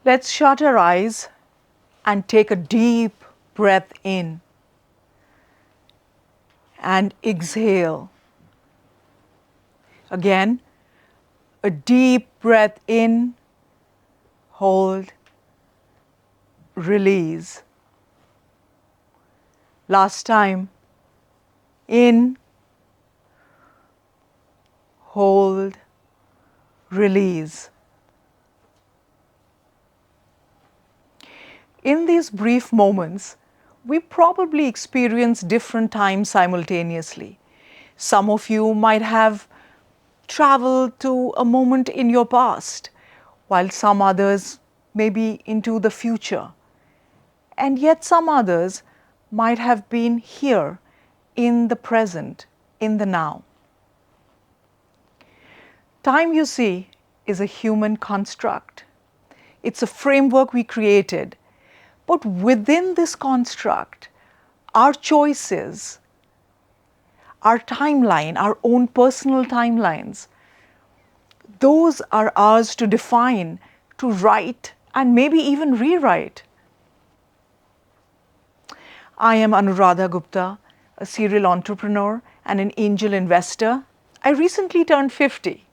Let's shut our eyes and take a deep breath in and exhale. Again, a deep breath in, hold, release. Last time, in, hold, release. In these brief moments, we probably experience different times simultaneously. Some of you might have traveled to a moment in your past, while some others may be into the future. And yet some others might have been here in the present, in the now. Time, you see, is a human construct. It's a framework we created. But within this construct, our choices, our timeline, our own personal timelines, those are ours to define, to write, and maybe even rewrite. I am Anuradha Gupta, a serial entrepreneur and an angel investor. I recently turned 50.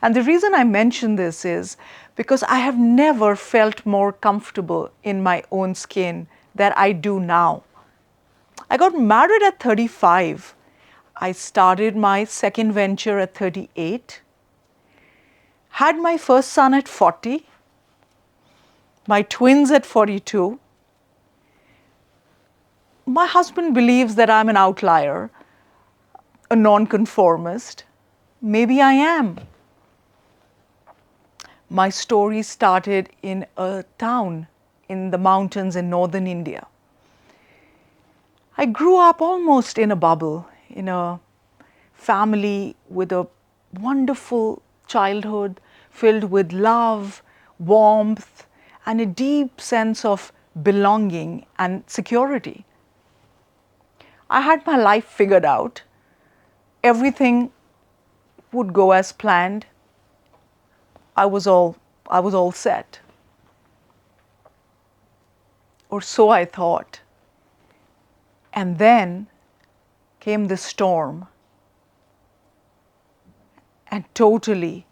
And the reason I mention this is because I have never felt more comfortable in my own skin than I do now. I got married at 35. I started my second venture at 38. Had my first son at 40. My twins at 42. My husband believes that I'm an outlier, a nonconformist. Maybe I am. My story started in a town in the mountains in northern India. I grew up almost in a bubble, in a family with a wonderful childhood filled with love, warmth, and a deep sense of belonging and security. I had my life figured out. Everything would go as planned. I was all set. Or so I thought. And then came the storm and totally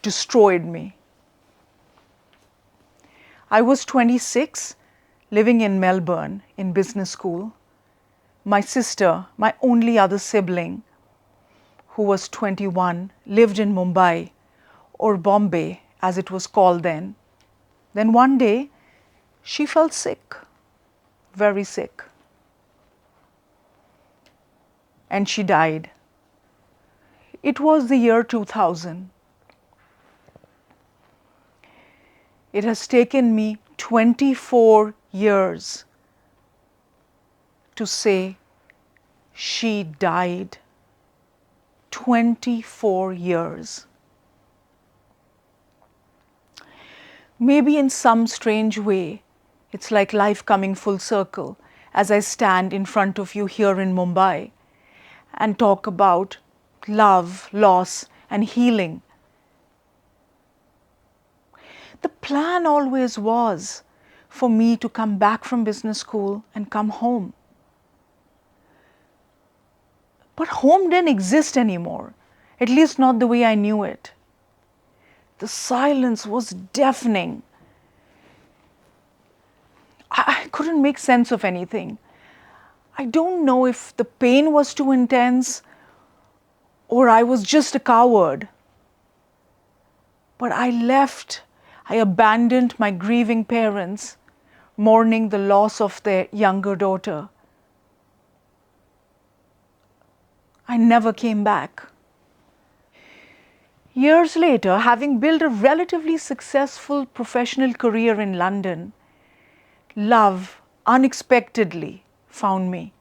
destroyed me. I was 26, living in Melbourne in business school. My sister, my only other sibling, who was 21, lived in Mumbai, or Bombay as it was called then. Then one day, she fell sick, very sick. And she died. It was the year 2000. It has taken me 24 years to say she died. 24 years. Maybe in some strange way, it's like life coming full circle as I stand in front of you here in Mumbai and talk about love, loss, and healing. The plan always was for me to come back from business school and come home. But home didn't exist anymore, at least not the way I knew it. The silence was deafening. I couldn't make sense of anything. I don't know if the pain was too intense or I was just a coward. But I left. I abandoned my grieving parents, mourning the loss of their younger daughter. I never came back. Years later, having built a relatively successful professional career in London, love unexpectedly found me.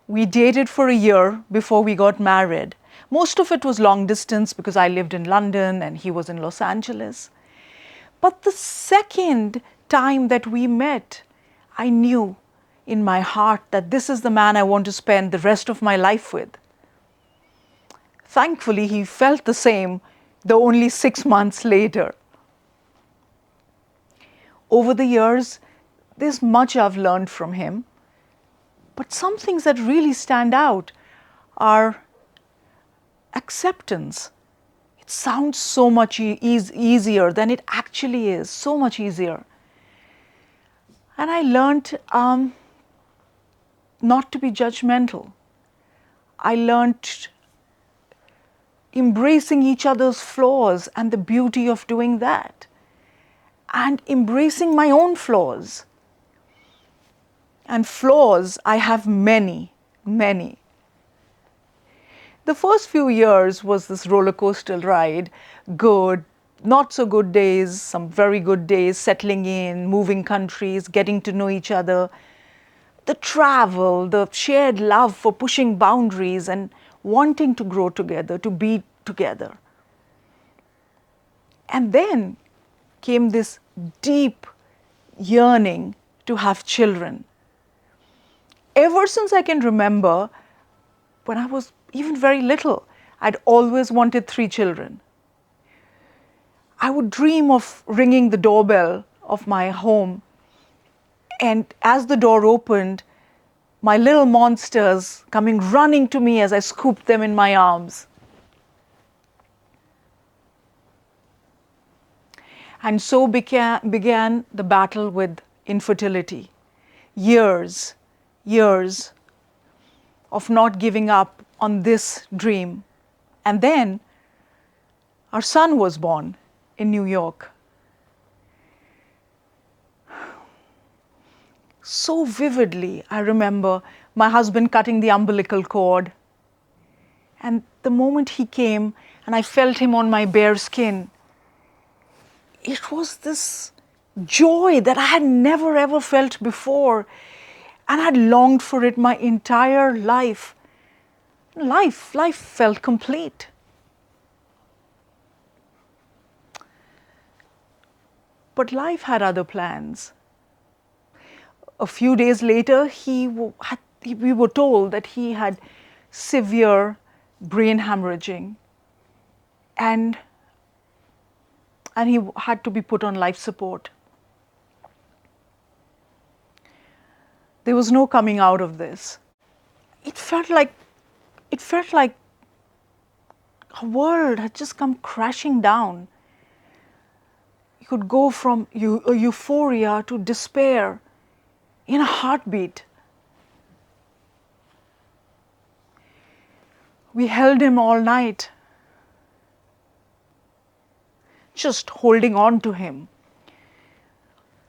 We dated for a year before we got married. Most of it was long distance because I lived in London and he was in Los Angeles. But the second time that we met, I knew in my heart that this is the man I want to spend the rest of my life with. Thankfully, he felt the same, though only 6 months later. over the years, there's much I've learned from him. But some things that really stand out are acceptance. It sounds so much easier than it actually is, so much easier. And I learned not to be judgmental. I learned embracing each other's flaws and the beauty of doing that, and embracing my own flaws. And flaws, I have many, many. The first few years was this roller coaster ride, good, not so good days, some very good days, settling in, moving countries, getting to know each other, the travel, the shared love for pushing boundaries and wanting to grow together, to be together. And then came this deep yearning to have children. Ever since I can remember, when I was even very little, I'd always wanted 3 children. I would dream of ringing the doorbell of my home, and as the door opened, my little monsters coming running to me as I scooped them in my arms. And so began the battle with infertility. Years of not giving up on this dream. And then our son was born in New York. So vividly, I remember my husband cutting the umbilical cord. And the moment he came and I felt him on my bare skin, it was this joy that I had never ever felt before. And I'd longed for it my entire life. Life felt complete. But life had other plans. A few days later, we were told that he had severe brain hemorrhaging, and he had to be put on life support. There was no coming out of this. It felt like a world had just come crashing down. You could go from euphoria to despair in a heartbeat. We held him all night, just holding on to him,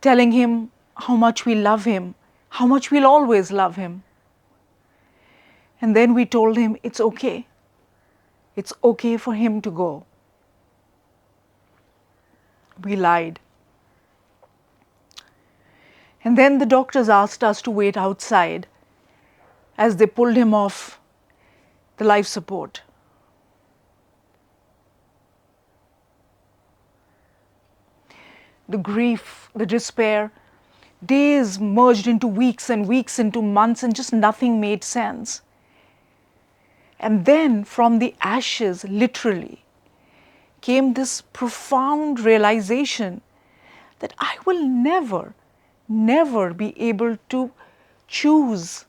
telling him how much we love him, how much we'll always love him. And then we told him it's okay. It's okay for him to go. We lied. And then the doctors asked us to wait outside as they pulled him off the life support. The grief, the despair, days merged into weeks and weeks into months, and just nothing made sense. And then from the ashes, literally, came this profound realization that I will never be able to choose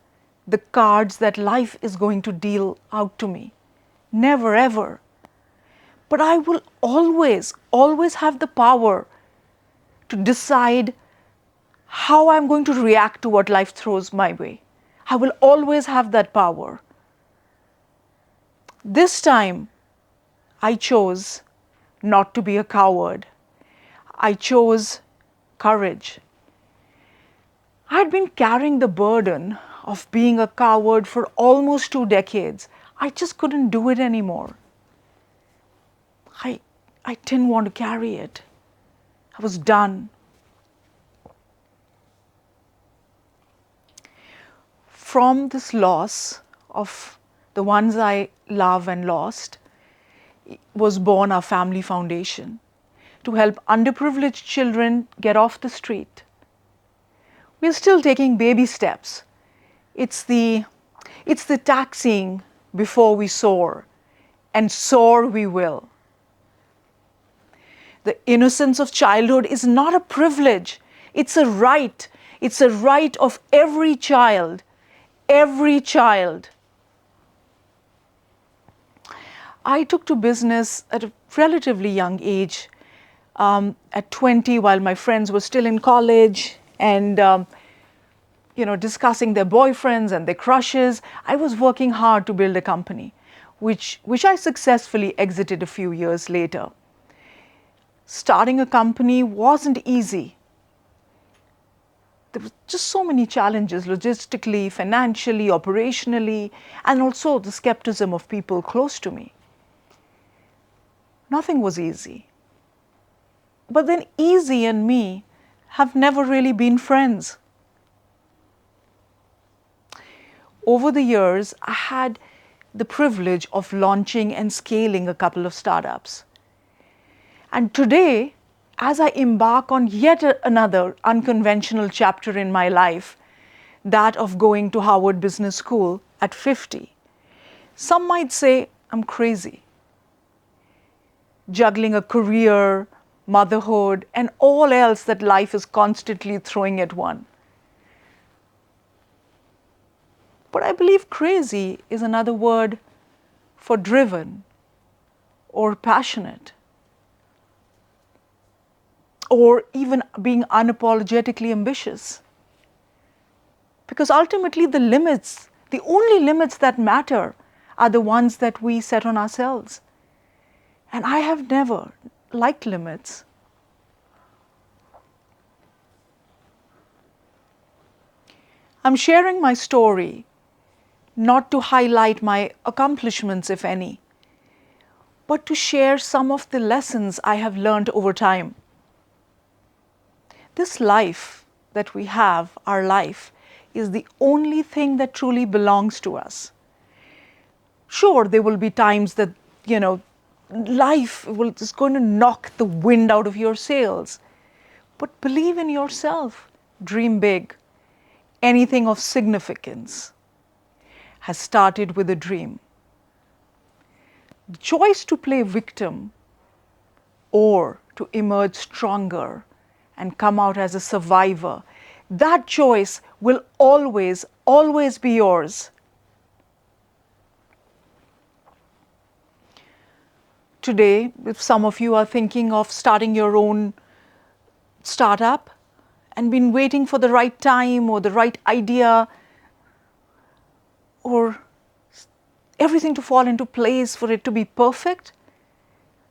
the cards that life is going to deal out to me. Never, ever. But I will always have the power to decide how I'm going to react to what life throws my way. I will always have that power. This time, I chose not to be a coward. I chose courage. I had been carrying the burden of being a coward for almost 2 decades. I just couldn't do it anymore. I didn't want to carry it. I was done. From this loss of the ones I love and lost, was born our family foundation to help underprivileged children get off the street. We're still taking baby steps. It's the taxiing before we soar, and soar we will. The innocence of childhood is not a privilege. It's a right. It's a right of every child. Every child. I took to business at a relatively young age, at 20, while my friends were still in college and discussing their boyfriends and their crushes. I was working hard to build a company, which I successfully exited a few years later. Starting a company wasn't easy. There were just so many challenges, logistically, financially, operationally, and also the skepticism of people close to me. Nothing was easy. But then easy and me have never really been friends. Over the years, I had the privilege of launching and scaling a couple of startups. And today, as I embark on yet another unconventional chapter in my life, that of going to Harvard Business School at 50, some might say I'm crazy. Juggling a career, motherhood, and all else that life is constantly throwing at one. But I believe crazy is another word for driven or passionate, or even being unapologetically ambitious. Because ultimately the only limits that matter are the ones that we set on ourselves. And I have never liked limits. I'm sharing my story not to highlight my accomplishments, if any, but to share some of the lessons I have learned over time. This life that we have, our life, is the only thing that truly belongs to us. Sure, there will be times that, life is going to knock the wind out of your sails. But believe in yourself. Dream big. Anything of significance has started with a dream. The choice to play victim or to emerge stronger and come out as a survivor, that choice will always, always be yours. Today, if some of you are thinking of starting your own startup and been waiting for the right time or the right idea or everything to fall into place for it to be perfect,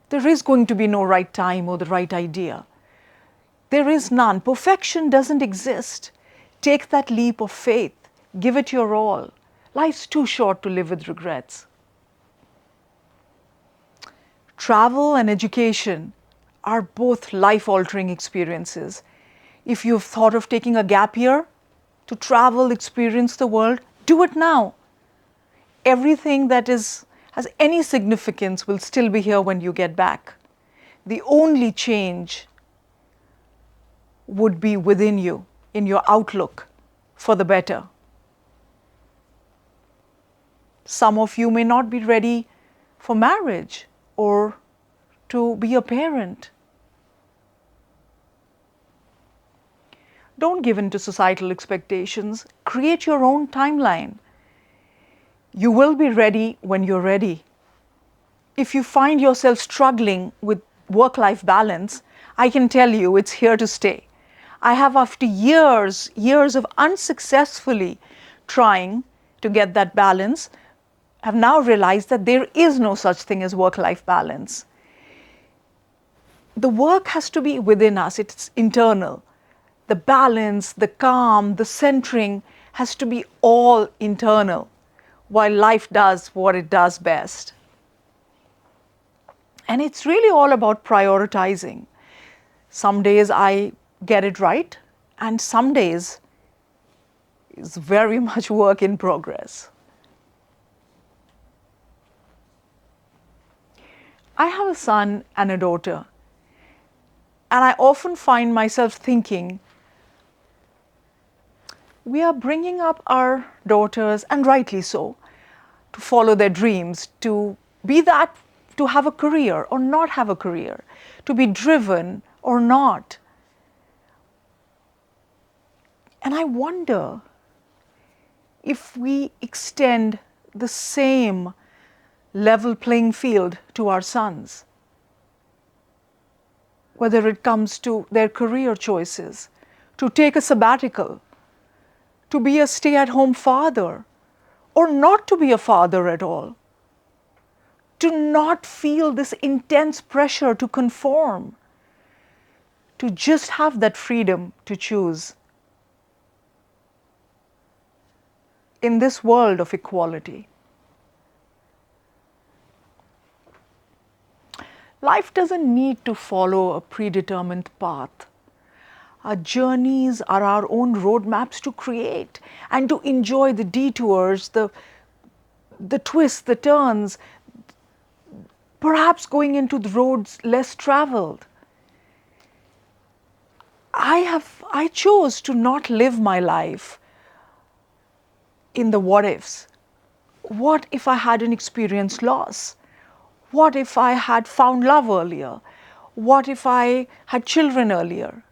there is going to be no right time or the right idea. There is none. Perfection doesn't exist. Take that leap of faith. Give it your all. Life's too short to live with regrets. Travel and education are both life-altering experiences. If you've thought of taking a gap year to travel, experience the world, do it now. Everything that has any significance will still be here when you get back. The only change would be within you, in your outlook for the better. Some of you may not be ready for marriage or to be a parent. Don't give in to societal expectations. Create your own timeline. You will be ready when you're ready. If you find yourself struggling with work-life balance, I can tell you it's here to stay. I have, after years of unsuccessfully trying to get that balance, have now realized that there is no such thing as work-life balance. The work has to be within us. It's internal. The balance, the calm, the centering has to be all internal, while life does what it does best. And it's really all about prioritizing. Some days I get it right, and some days it's very much work in progress. I have a son and a daughter, and I often find myself thinking, we are bringing up our daughters, and rightly so, to follow their dreams, to have a career or not have a career, to be driven or not. And I wonder if we extend the same level playing field to our sons, whether it comes to their career choices, to take a sabbatical, to be a stay-at-home father, or not to be a father at all, to not feel this intense pressure to conform, to just have that freedom to choose in this world of equality. Life doesn't need to follow a predetermined path. Our journeys are our own roadmaps to create and to enjoy the detours, the twists, the turns, perhaps going into the roads less traveled. I chose to not live my life in the what ifs. What if I hadn't experienced loss? What if I had found love earlier? What if I had children earlier?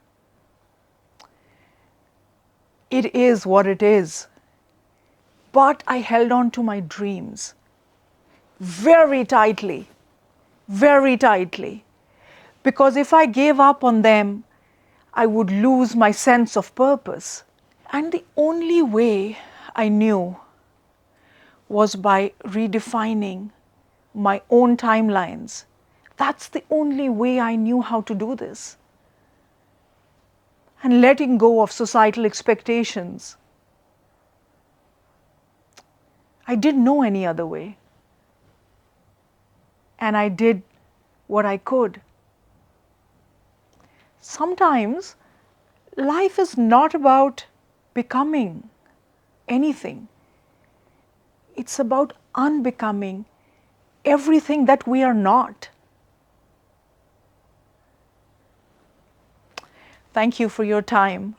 It is what it is. But I held on to my dreams very tightly, very tightly. Because if I gave up on them, I would lose my sense of purpose. And the only way I knew was by redefining my own timelines. That's the only way I knew how to do this. And letting go of societal expectations. I didn't know any other way. And I did what I could. Sometimes life is not about becoming anything. It's about unbecoming everything that we are not. Thank you for your time.